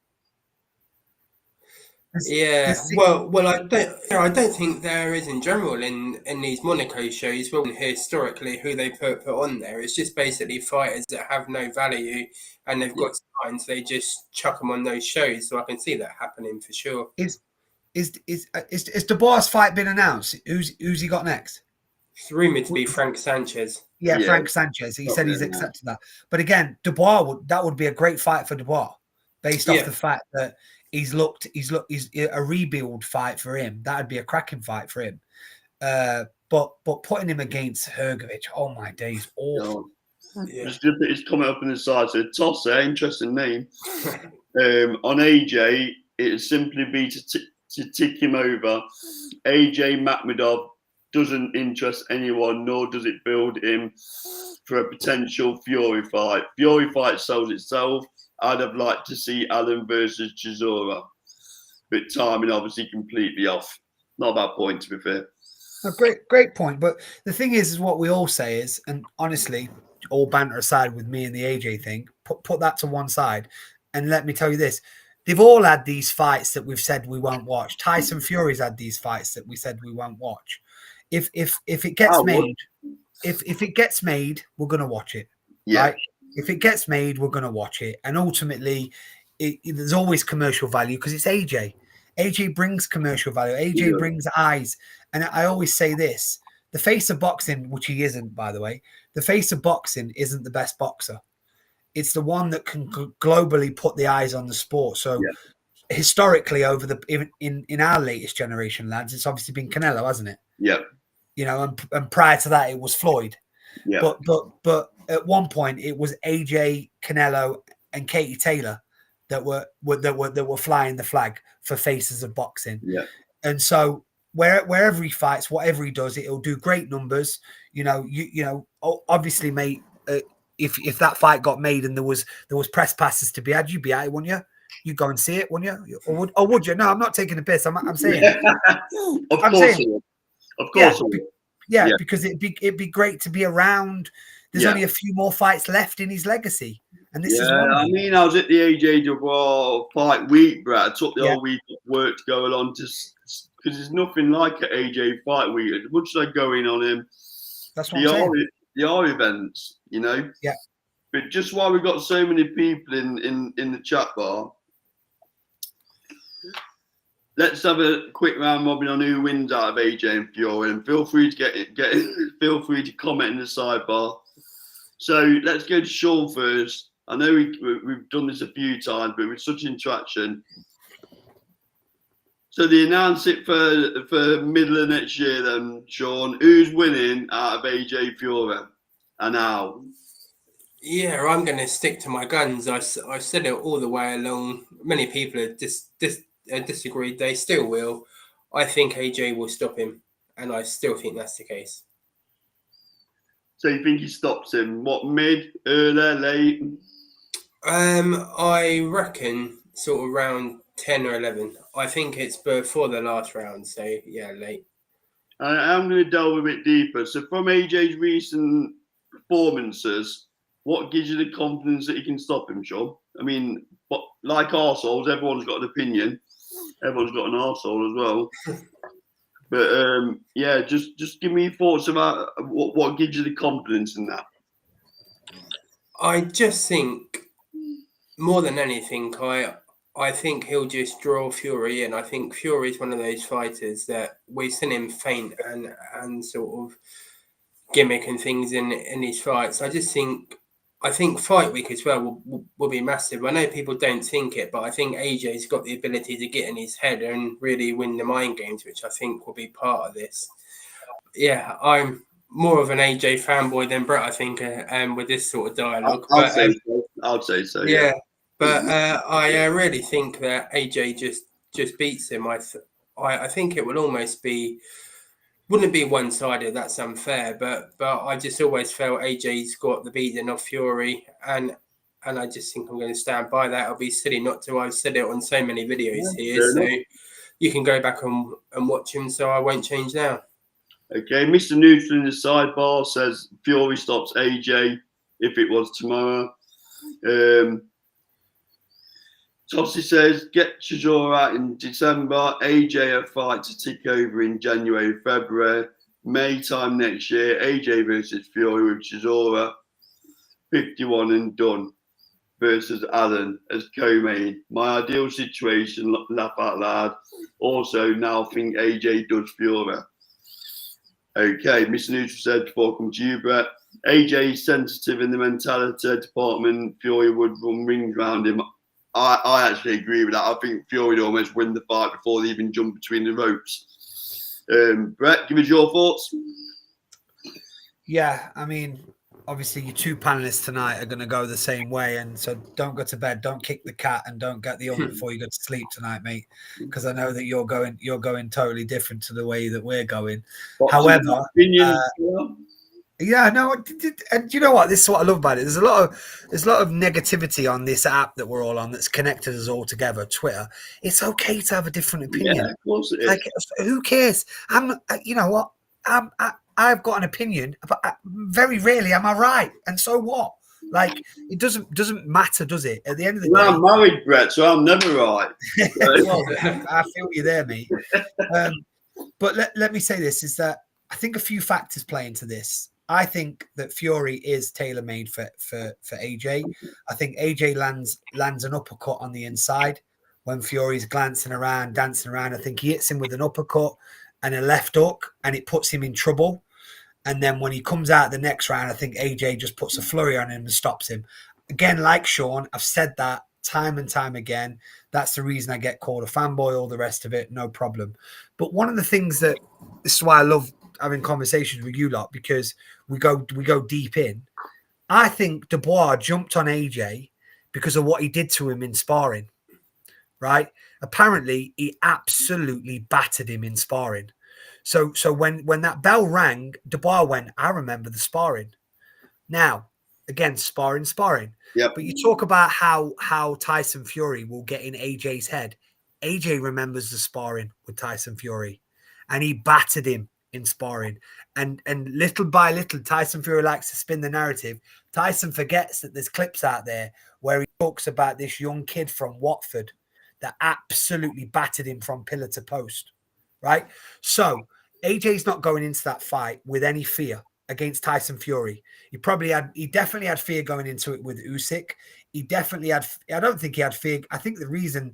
Well, I don't think there is in general in these Monaco shows. Well, historically, who they put on there, it's just basically fighters that have no value and they've got signs. They just chuck them on those shows, so I can see that happening for sure. Is Dubois' fight been announced? Who's he got next? It's rumored to be Frank Sanchez. Yeah, Frank Sanchez. He said he's accepted that. But again, Dubois would be a great fight for Dubois, based off the fact that he's a rebuild fight for him. That'd be a cracking fight for him. But putting him against Hrgovic, oh my days, awful. It's coming up in the side. So Tosser, interesting name. On AJ, it'd simply be to tick him over. AJ Makhmudov doesn't interest anyone, nor does it build him for a potential Fury fight. Fury fight sells itself. I'd have liked to see Allen versus Chisora, but timing obviously completely off. Not a bad point, to be fair. A great point. But the thing is what we all say is, and honestly, all banter aside with me and the AJ thing, put that to one side, and let me tell you this: they've all had these fights that we've said we won't watch. Tyson Fury's had these fights that we said we won't watch. If it gets made, if it gets made, we're gonna watch it. Yeah. Right? If it gets made, we're gonna watch it. And ultimately, there's always commercial value because it's AJ. AJ brings commercial value. AJ brings eyes. And I always say this: the face of boxing, which he isn't, by the way, the face of boxing isn't the best boxer. It's the one that can globally put the eyes on the sport. So historically, over the in our latest generation, lads, it's obviously been Canelo, hasn't it? Yeah. You know, and prior to that, it was Floyd. Yeah. But at one point, it was AJ, Canelo, and Katie Taylor that were flying the flag for faces of boxing. Yeah. And so wherever he fights, whatever he does, it'll do great numbers. You know, obviously, mate. If that fight got made and there was press passes to be had, you'd be at it, wouldn't you? You'd go and see it, wouldn't you? Or would you? No, I'm not taking a piss. I'm saying. Of course. Yeah, because it'd be great to be around. There's only a few more fights left in his legacy, and this is one. I mean, I was at the AJ fight week, Brad. I took the whole week of work to go along because there's nothing like an AJ fight week. As much as I go in on him, that's what I'm saying. There are events, you know. Yeah. But just while we've got so many people in the chat bar, let's have a quick round robin on who wins out of AJ and Fury, and feel free to feel free to comment in the sidebar. So let's go to Sean first. I know we've done this a few times, but with such interaction. So they announced it for middle of next year then, Sean. Who's winning out of AJ Fury and how? Yeah, I'm going to stick to my guns. I said it all the way along. Many people have disagreed. They still will. I think AJ will stop him, and I still think that's the case. So you think he stops him? What, mid, early, late? I reckon sort of round 10 or 11. I think it's before the last round, so yeah, late. I'm going to delve a bit deeper. So from AJ's recent performances, what gives you the confidence that he can stop him, Sean? I mean, but like arseholes, everyone's got an opinion. Everyone's got an arsehole as well. But yeah, just give me your thoughts about what gives you the confidence in that. I just think more than anything, I think he'll just draw Fury in. I think Fury's one of those fighters that we've seen him feint and sort of gimmick and things in his fights. I think fight week as well will be massive. I know people don't think it, but I think AJ's got the ability to get in his head and really win the mind games, which I think will be part of this. Yeah, I'm more of an AJ fanboy than Brett, I think, with this sort of dialogue. I'd say so. Yeah. But I really think that AJ just beats him. I think it will almost be. Wouldn't be one-sided, that's unfair, but I just always felt AJ's got the beating of Fury, and I just think I'm going to stand by that. It'll be silly not to. I've said it on so many videos here, so you can go back and watch him, so I won't change now. Okay, Mr. Neutral in the sidebar says Fury stops AJ if it was tomorrow. Topsy says, get Chisora out in December. AJ a fight to tick over in January, February. May time next year. AJ versus Fury with Chisora. 51 and done. Versus Allen as co-main. My ideal situation, laugh out loud. Also, now think AJ does Fury. Okay, Mr. Neutral said before I come to you, Brett. AJ is sensitive in the mentality department. Fury would run rings around him. I actually agree with that. I think Fury would almost win the fight before they even jump between the ropes. Brett, give us your thoughts. Yeah, I mean, obviously your two panelists tonight are going to go the same way, and so don't go to bed, don't kick the cat, and don't get the oven before you go to sleep tonight, mate, because I know that you're going totally different to the way that we're going. However, yeah, no, and you know what? This is what I love about it. There's a lot of negativity on this app that we're all on that's connected us all together. Twitter. It's okay to have a different opinion. Yeah, of course it is. Like, who cares? You know what? I've got an opinion, but very rarely am I right. And so what? Like, it doesn't matter, does it? At the end of the day, I'm married, Brett, so I'm never right. Well, I feel you there, mate. But let me say this: is that I think a few factors play into this. I think that Fury is tailor-made for AJ. I think AJ lands an uppercut on the inside when Fury's glancing around, dancing around. I think he hits him with an uppercut and a left hook, and it puts him in trouble. And then when he comes out the next round, I think AJ just puts a flurry on him and stops him. Again, like Sean, I've said that time and time again. That's the reason I get called a fanboy, all the rest of it, no problem. But one of the things that, this is why I love having conversations with you lot, because we go deep in. I think Dubois jumped on AJ because of what he did to him in sparring, right? Apparently, he absolutely battered him in sparring. So when that bell rang, Dubois went, I remember the sparring. Now, again, sparring. Yep. But you talk about how Tyson Fury will get in AJ's head. AJ remembers the sparring with Tyson Fury, and he battered him in sparring. And little by little, Tyson Fury likes to spin the narrative. Tyson forgets that there's clips out there where he talks about this young kid from Watford that absolutely battered him from pillar to post, right? So AJ's not going into that fight with any fear against Tyson Fury. He definitely had fear going into it with Usyk. He definitely had, I don't think he had fear. I think the reason,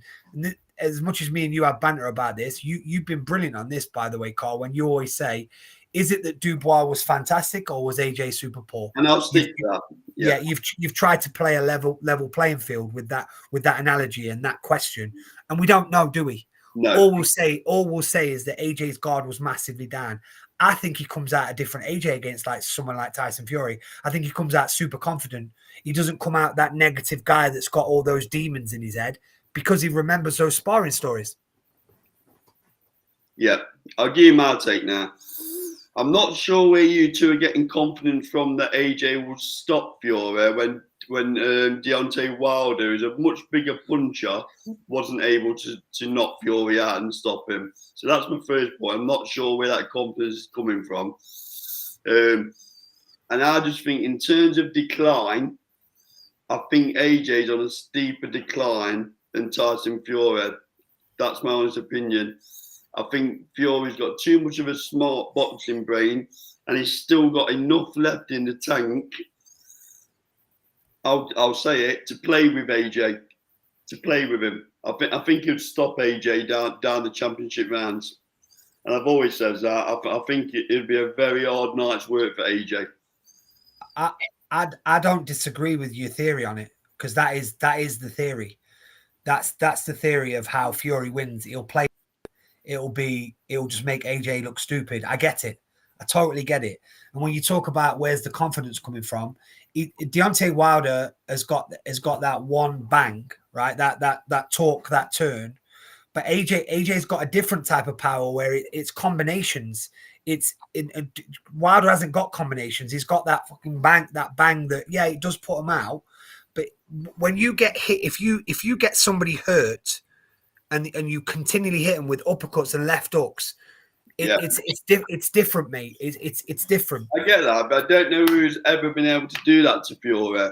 as much as me and you have banter about this, you've been brilliant on this, by the way, Carl, when you always say, is it that Dubois was fantastic or was AJ super poor? And I'll stick to that. Yeah, you've tried to play a level playing field with that analogy and that question, and we don't know, do we? No. All we'll say is that AJ's guard was massively down. I think he comes out a different AJ against like someone like Tyson Fury. I think he comes out super confident. He doesn't come out that negative guy that's got all those demons in his head because he remembers those sparring stories. Yeah, I'll give you my take now. I'm not sure where you two are getting confidence from that AJ will stop Fury when Deontay Wilder, who's a much bigger puncher, wasn't able to knock Fury out and stop him. So that's my first point. I'm not sure where that confidence is coming from. And I just think in terms of decline, I think AJ's on a steeper decline than Tyson Fury. That's my honest opinion. I think Fury's got too much of a smart boxing brain, and he's still got enough left in the tank. I'll say it, to play with AJ, to play with him. I think he'd stop AJ down the championship rounds, and I've always said that. I think it'd be a very hard night's work for AJ. I don't disagree with your theory on it, because that is the theory. That's the theory of how Fury wins. He'll play. It'll just make AJ look stupid. I get it. I totally get it. And when you talk about where's the confidence coming from, Deontay Wilder has got that one bang, right? That talk, that turn. But AJ's got a different type of power where it's combinations. Wilder hasn't got combinations. He's got that fucking bang, that yeah, it does put him out. But when you get hit, if you get somebody hurt, and you continually hit them with uppercuts and left hooks, it's different, mate. It's different. I get that, but I don't know who's ever been able to do that to Fury.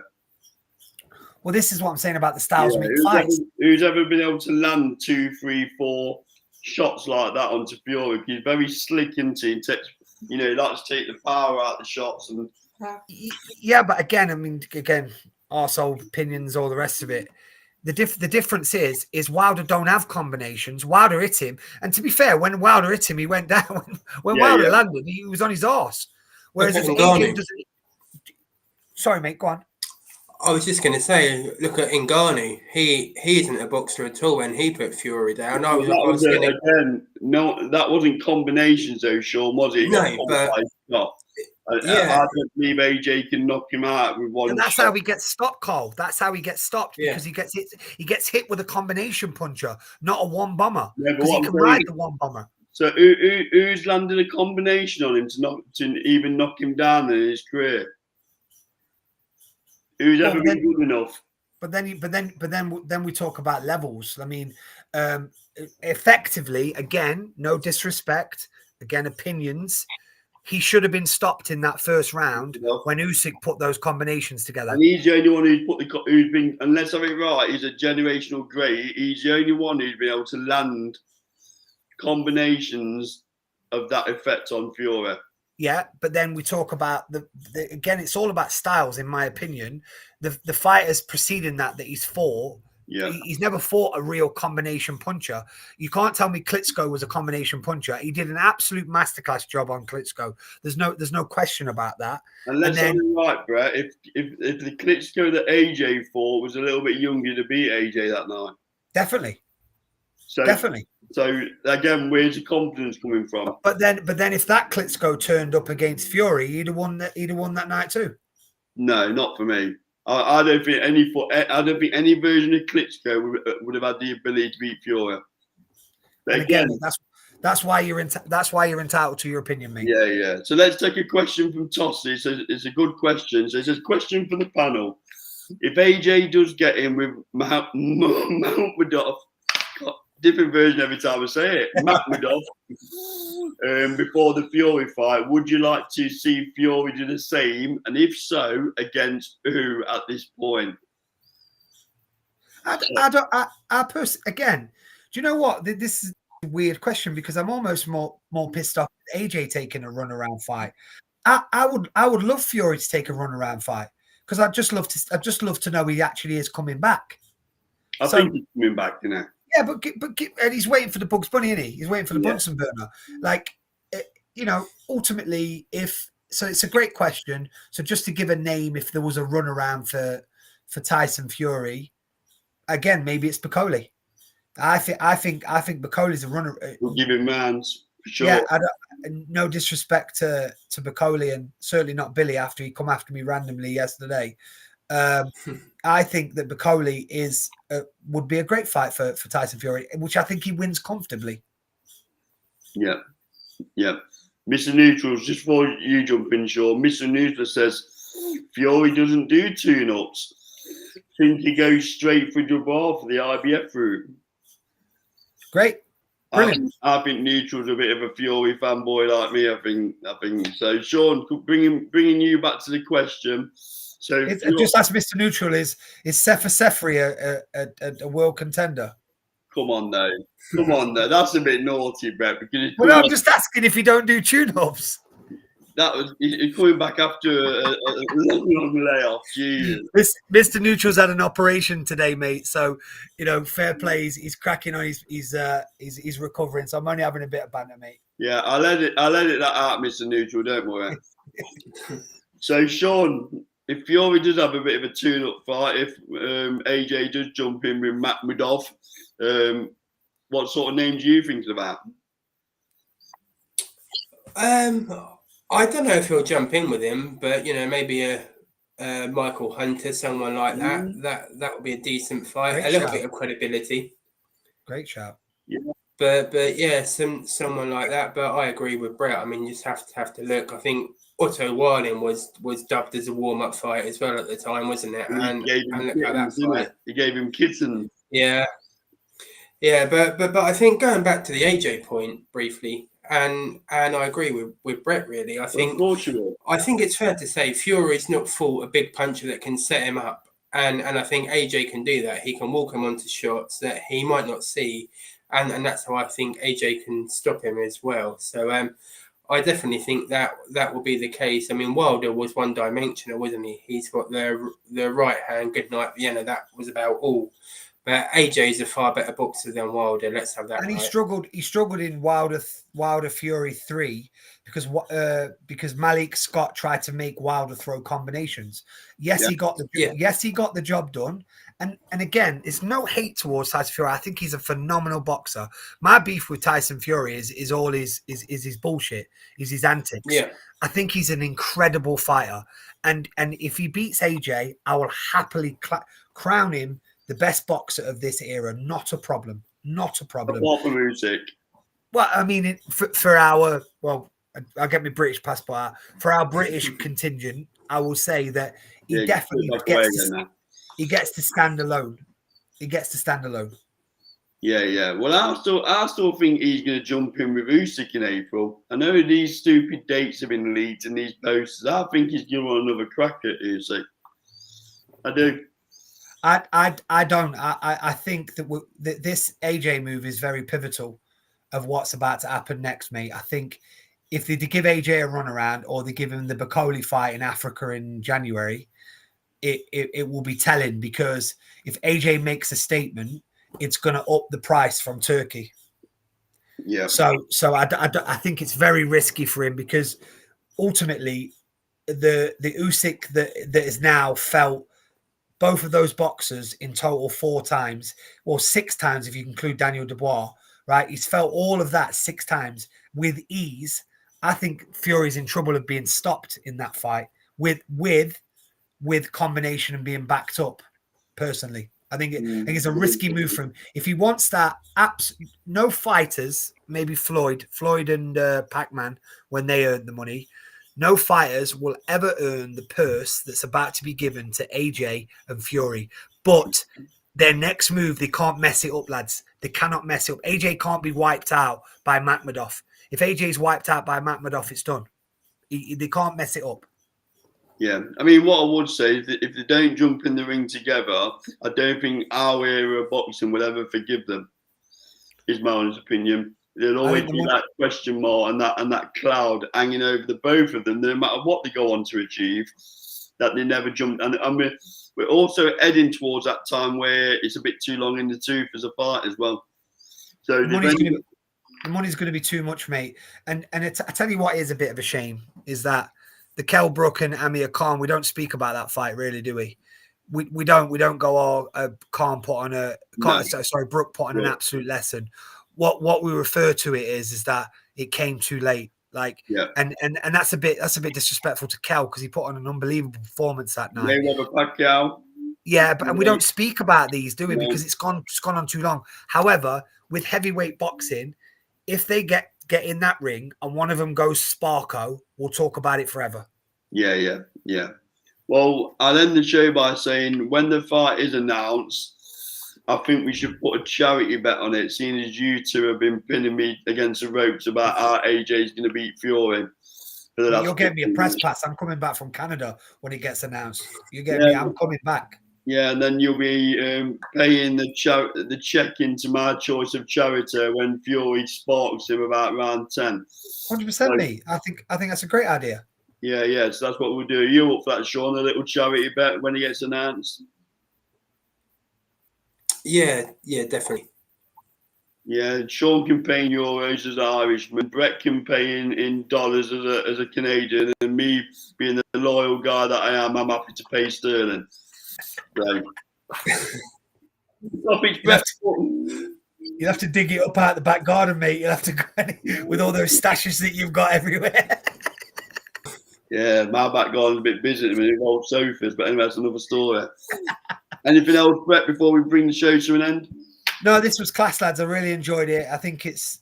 Well, this is what I'm saying about the styles make fights. Who's ever been able to land 2, 3, 4 shots like that onto Fury? He's very slick into it. He likes to take the power out of the shots. And yeah, but again, arsehole opinions, all the rest of it. The difference is Wilder don't have combinations. Wilder hit him, and to be fair, when Wilder hit him, he went down. When Wilder landed, he was on his arse. Whereas sorry, mate, go on. I was just going to say, look at Ngannou. He isn't a boxer at all when he put Fury down. That wasn't combinations though, Sean, was it? No, but I don't believe AJ can knock him out with one. And that's shot. how he gets stopped, Cole. That's how he gets stopped because he gets hit with a combination puncher, not a one bomber. Because he can ride the one bomber. So who's landed a combination on him to even knock him down in his career? Who's ever been good enough? But then we talk about levels. I mean, effectively, again, no disrespect, again, opinions. He should have been stopped in that first round when Usyk put those combinations together. And he's the only one who's been, unless I'm right, he's a generational great. He's the only one who's been able to land combinations of that effect on Fury. Yeah, but then we talk about again, it's all about styles, in my opinion. The fighters preceding that he's fought, he's never fought a real combination puncher. You can't tell me Klitschko was a combination puncher. He did an absolute masterclass job on Klitschko. There's no question about that. Unless I'm right, Brett, if the Klitschko that AJ fought was a little bit younger to beat AJ that night. Definitely. So again, where's the confidence coming from? But then if that Klitschko turned up against Fury, he'd have won that night too. No, not for me. I don't think any version of Klitschko would have had the ability to beat Fury. But again, that's why you're entitled to your opinion, mate. Yeah. So let's take a question from Tossi. It's a good question. So it's a question for the panel. If AJ does get in with Makhmudov, different version every time I say it, Makhmudov, before the Fury fight, would you like to see Fury do the same? And if so, against who at this point? I personally, again, do you know what? This is a weird question because I'm almost more pissed off with AJ taking a runaround fight. I would love Fury to take a runaround fight because I'd just love to know he actually is coming back. I think he's coming back, you know. Yeah, but and he's waiting for the Bugs Bunny, isn't he? He's waiting for the Bunsen burner. Like, ultimately, so it's a great question. So just to give a name, if there was a runaround for Tyson Fury, again, maybe it's Bacoli. I think Bacoli's a runner. We'll give him mans for sure. Yeah, no disrespect to Bacoli and certainly not Billy after he come after me randomly yesterday. I think that Bacoli would be a great fight for Tyson Fury, which I think he wins comfortably. Yeah. Mr. Neutrals, just before you jump in, Sean, Mr. Neutral says Fury doesn't do tune-ups. Think he goes straight for Dubois for the IBF route. Great. Brilliant. I think Neutral's a bit of a Fury fanboy like me. I think so. Sean, bringing you back to the question. So just ask Mr. Neutral: is Sefer Sefri a world contender? Come on, though. That's a bit naughty, Brett. Because I'm just asking if you don't do tune-ups. He's coming back after a long layoff. Jesus. Mr. Neutral's had an operation today, mate. So fair play. He's cracking on. He's recovering. So I'm only having a bit of banter, mate. Yeah, I'll edit that out, Mr. Neutral. Don't worry. So, Sean, if Fury does have a bit of a tune-up fight, if AJ does jump in with Makhmudov, what sort of names are you thinking about? I don't know if he'll jump in with him, but maybe a Michael Hunter, someone like that. That would be a decent fight. Great little bit of credibility. Great shout. Yeah. But yeah, someone like that. But I agree with Brett. I mean, you just have to look. I think Otto Warling was dubbed as a warm-up fight as well at the time, wasn't it? And look at that fight. He gave him kitten. Yeah, but I think going back to the AJ point briefly, and I agree with Brett really. I think it's fair to say Fury's not fought a big puncher that can set him up, and I think AJ can do that. He can walk him onto shots that he might not see, and that's how I think AJ can stop him as well. So I definitely think that will be the case. I mean, Wilder was one-dimensional, wasn't he? He's got the right hand, good night Vienna. That was about all. But AJ's a far better boxer than Wilder. Let's have that. And right. he struggled in Wilder Fury 3 because Malik Scott tried to make Wilder throw combinations. Yes, he got the job done. And again, it's no hate towards Tyson Fury. I think he's a phenomenal boxer. My beef with Tyson Fury is all his bullshit, is his antics. Yeah. I think he's an incredible fighter. And if he beats AJ, I will happily crown him the best boxer of this era. Not a problem. Not a problem. Apart from music. Well, I mean, for our, well, I'll get my British passport out. For our British contingent, I will say that he definitely gets to stand alone. He gets to stand alone. Yeah. Well, I still think he's going to jump in with Usyk in April. I know these stupid dates have been leaked in these posters. I think he's going to want another crack at Usyk. I do. I don't. I think that this AJ move is very pivotal of what's about to happen next, mate. I think if they give AJ a run around or they give him the Bakoli fight in Africa in January, it will be telling, because if AJ makes a statement, it's going to up the price from Turkey. Yeah. So I think it's very risky for him, because ultimately the Usyk that is now felt both of those boxers in total 4 times, or 6 times if you include Daniel Dubois, right? He's felt all of that 6 times with ease. I think Fury's in trouble of being stopped in that fight with combination and being backed up. Personally, I think it's a risky move for him. If he wants that, no fighters, maybe Floyd and Pac-Man, when they earn the money, no fighters will ever earn the purse that's about to be given to AJ and Fury. But their next move, they can't mess it up, lads. They cannot mess it up. AJ can't be wiped out by Makhmudov. If AJ's wiped out by Makhmudov, it's done. They can't mess it up. Yeah, I mean, what I would say is that if they don't jump in the ring together, I don't think our era of boxing will ever forgive them. Is my honest opinion. There'll always be that question mark and that cloud hanging over the both of them, no matter what they go on to achieve, that they never jumped. And we're also heading towards that time where it's a bit too long in the tooth as a fight as well. So the money's going to be too much, mate. And I tell you what is a bit of a shame is that the Kell Brook and Amir Khan, we don't speak about that fight, really, do we? We don't go, Khan put on Brook put on an absolute lesson. What we refer to it is that it came too late. And that's a bit disrespectful to Kell, because he put on an unbelievable performance that night. Yeah, but we don't speak about these, do we? Because it's gone on too long. However, with heavyweight boxing, if they get in that ring and one of them goes Sparko, we'll talk about it forever. Yeah. Well, I'll end the show by saying when the fight is announced, I think we should put a charity bet on it, seeing as you two have been pinning me against the ropes about how AJ is going to beat Fury. You'll get me a press pass. I'm coming back from Canada when it gets announced. You get me. I'm coming back. Yeah, and then you'll be paying the check into my choice of charity when Fury sparks him about round 10. 100%, mate. I think that's a great idea. Yeah. So that's what we'll do. You up for that, Sean? A little charity bet when he gets announced. Yeah, definitely. Yeah, Sean can pay in euros as an Irishman. Brett can pay in dollars as a Canadian, and me being the loyal guy that I am, I'm happy to pay sterling. So, you'll have to dig it up out the back garden, mate. You'll have to go with all those stashes that you've got everywhere. Yeah, my back garden's a bit busy with old sofas, but anyway, that's another story. Anything else, Brett, before we bring the show to an end? No, this was class, lads. I really enjoyed it. I think it's,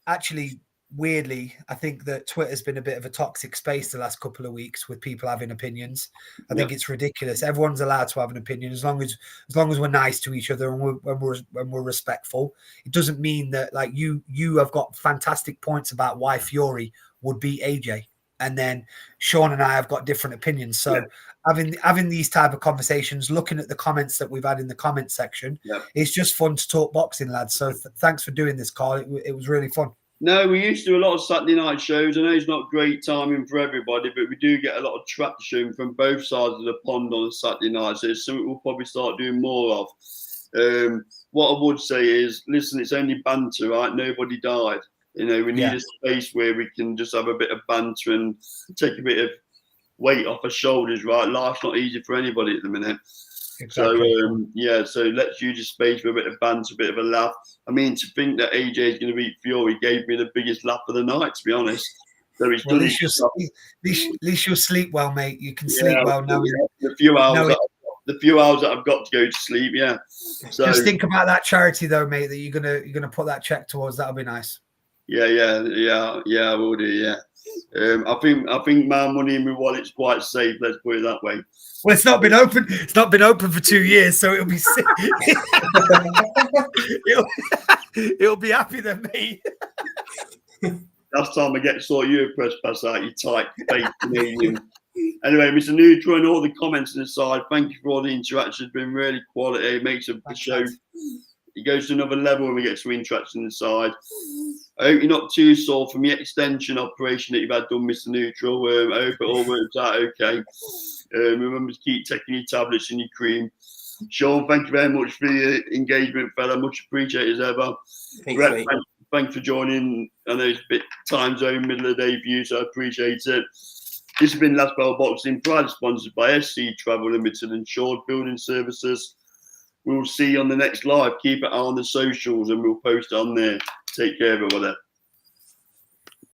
actually, weirdly, I think that Twitter's been a bit of a toxic space the last couple of weeks with people having opinions. I think it's ridiculous. Everyone's allowed to have an opinion as long as we're nice to each other and we're respectful. It doesn't mean that, like, you have got fantastic points about why Fury would beat AJ. And then Sean and I have got different opinions. So having these type of conversations, looking at the comments that we've had in the comment section, it's just fun to talk boxing, lads. So thanks for doing this, Carl. It was really fun. No, we used to do a lot of Saturday night shows. I know it's not great timing for everybody, but we do get a lot of traction from both sides of the pond on Saturday night. So it's something we'll probably start doing more of. What I would say is, listen, it's only banter, right? Nobody died. You know, we need a space where we can just have a bit of banter and take a bit of weight off our shoulders, right? Life's not easy for anybody at the minute. Exactly. So, so let's use a space for a bit of banter, a bit of a laugh. I mean, to think that AJ is going to beat Fury gave me the biggest laugh of the night, to be honest. So he's Well, done at least you'll sleep well, mate. You can sleep well knowing. The few hours that I've got to go to sleep, yeah. So just think about that charity, though, mate. That you're gonna put that check towards. That'll be nice. Yeah, I will do. Yeah, I think my money in my wallet's quite safe. Let's put it that way. Well, it's not been open. It's not been open for 2 years, so it'll be. it'll be happy then, mate. Last time I get you a press pass out, you tight face Canadian. Anyway, Mr. Neutral and all the comments aside, thank you for all the interaction. It's been really quality. It makes the show. It goes to another level when we get some interaction inside. I hope you're not too sore from the extension operation that you've had done, Mr. Neutral. I hope it all works out okay. Remember to keep taking your tablets and your cream. Sean, thank you very much for your engagement, fella. Much appreciated as ever. Thanks for joining. I know it's a bit time zone, middle of the day for you, so I appreciate it. This has been Last Bell Boxing, proudly sponsored by SC Travel Limited and Shore Building Services. We'll see you on the next live. Keep it on the socials and we'll post it on there. Take care, everybody.